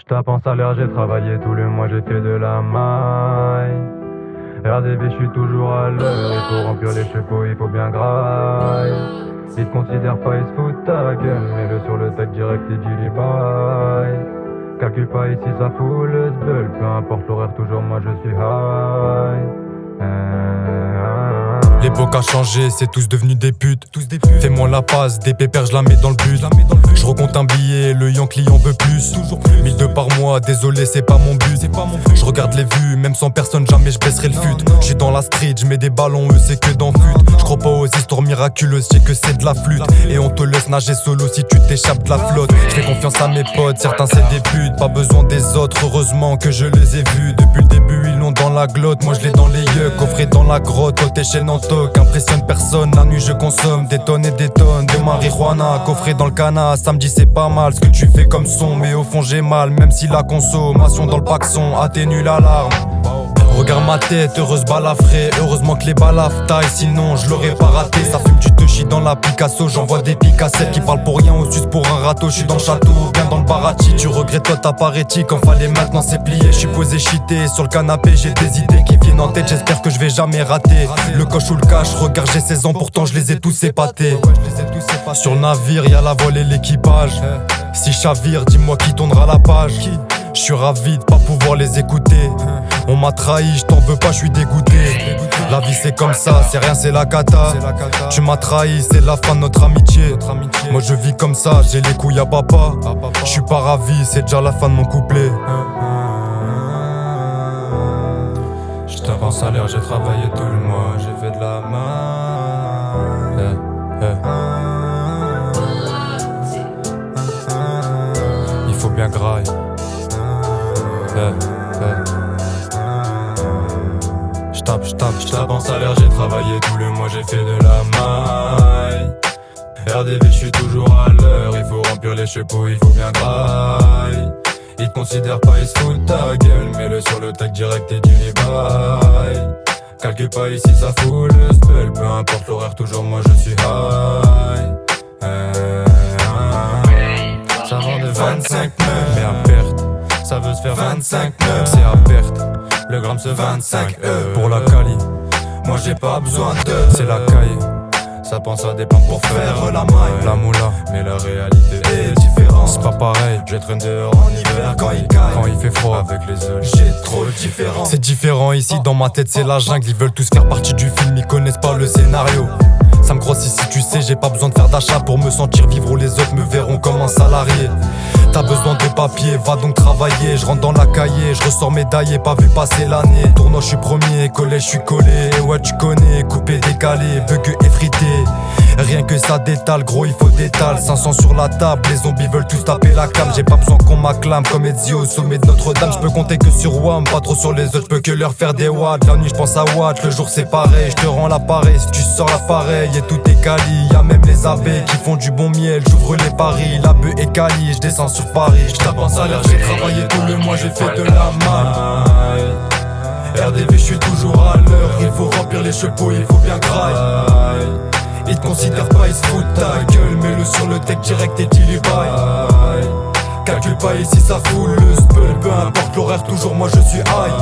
J'tape en salaire, j'ai travaillé tout le mois, j'ai fait de la maille. RDV, j'suis toujours à l'heure, il faut remplir les chevaux, il faut bien graille. Ils te considèrent pas, ils se foutent ta gueule, mets-le sur le tech direct et dis-lui bye. Calcule pas ici, ça fout le sbeul, peu importe l'horaire, toujours moi je suis high. L'époque a changé, c'est tous devenus des putes. Fais-moi la passe, des pépères, je la mets dans le but. Je recompte un billet, le Yankee en veut plus. 1002 par mois, désolé, c'est pas mon but. Je regarde les vues, même sans personne, jamais je baisserai le fut. J'suis dans la street, je mets des ballons, eux c'est que dans fut. Je crois pas aux histoires miraculeuses, je sais que c'est de la flûte. Et on te laisse nager solo si tu t'échappes de la flotte. Je fais confiance à mes potes, certains c'est des putes. Pas besoin des autres, heureusement que je les ai vus. Depuis le début, ils l'ont dans la glotte, moi je l'ai dans les yeux. Coffré dans la grotte, tes chaînes en toc, impressionne personne. La nuit je consomme des tonnes et des tonnes de marijuana. Coffré dans le canard, samedi c'est pas mal ce que tu fais comme son. Mais au fond j'ai mal, même si la consommation dans le paxon atténue l'alarme. Regarde ma tête, heureuse balafrée. Heureusement que les balafres taillent, sinon je l'aurais pas raté. Ça fume du touchy dans la Picasso. J'envoie des picassettes qui parlent pour rien, au sus pour un râteau. J'suis dans le château, bien dans le barachi. Tu regrettes toi ta parétie, quand fallait maintenant c'est plié. J'suis posé cheaté sur le canapé, j'ai des idées qui viennent en tête. J'espère que je vais jamais rater le coche ou le cash. Regarde j'ai 16 ans, pourtant je les ai tous épatés. Sur le navire y'a la voile et l'équipage. Si chavire, dis-moi qui tournera la page. J'suis ravi de pas pouvoir les écouter. On m'a trahi, j't'en veux pas, j'suis dégoûté. La vie c'est comme ça, c'est rien, c'est la cata. Tu m'as trahi, c'est la fin de notre amitié. Moi je vis comme ça, j'ai les couilles à papa. J'suis pas ravi, c'est déjà la fin de mon couplet. J'tape en salaire, j'ai travaillé tout le mois, j'ai fait de la main. Il faut bien graille. J'tape en salaire, j'ai travaillé tout le mois, j'ai fait de la maille. RDV, j'suis toujours à l'heure, il faut remplir les chevaux, il faut bien graille. Ils te considèrent pas, ils se foutent ta gueule, mets-le sur le tech direct et dis-lui bye. Calcule pas ici, ça fout le spell, peu importe l'horaire, toujours moi je suis high. Ça vend de 25 mais à perte. Ça veut se faire 25 c'est à perte. Le gramme se 25 pour la Cali. Moi j'ai pas besoin de, c'est la caille. Ça pense à des plans pour faire la maille, la moula. Mais la réalité est différente, c'est pas pareil. Je traîne dehors en hiver quand il caille, quand il fait froid avec les ailes. J'ai trop de différents. C'est différent ici dans ma tête, c'est la jungle. Ils veulent tous faire partie du film, ils connaissent pas le scénario. Ça me grossit si tu sais, j'ai pas besoin de faire d'achat pour me sentir vivre où les autres me verront comme un salarié. T'as besoin de papier, va donc travailler. Je rentre dans la cahier, je ressors médaillé, pas vu passer l'année. Tournoi, je suis premier, collège, je suis collé. Ouais, tu connais, coupé, décalé, bug effrité. Rien que ça détale, gros, il faut détale. 500 sur la table, les zombies veulent tous taper la cam. J'ai pas besoin qu'on m'acclame comme Ezio au sommet de Notre-Dame. J'peux compter que sur WAM, pas trop sur les autres, j'peux que leur faire des watts. La nuit, j'pense à Watt, le jour c'est pareil. J'te rends l'appareil, si tu sors l'appareil et tout est quali. Y'a même les abeilles qui font du bon miel, j'ouvre les paris. La bœuf est quali, j'descends sur Paris. J'tape en salaire, j'ai travaillé tout le mois, j'ai fait de la maille. RDV, j'suis toujours à l'heure, il faut remplir les chevaux, il faut bien graille. Ils te considèrent pas, ils se foutent ta gueule, mets-le sur le tech direct et dis-lui bye. Calcule pas ici, ça fout le spell, peu importe l'horaire, toujours moi je suis high.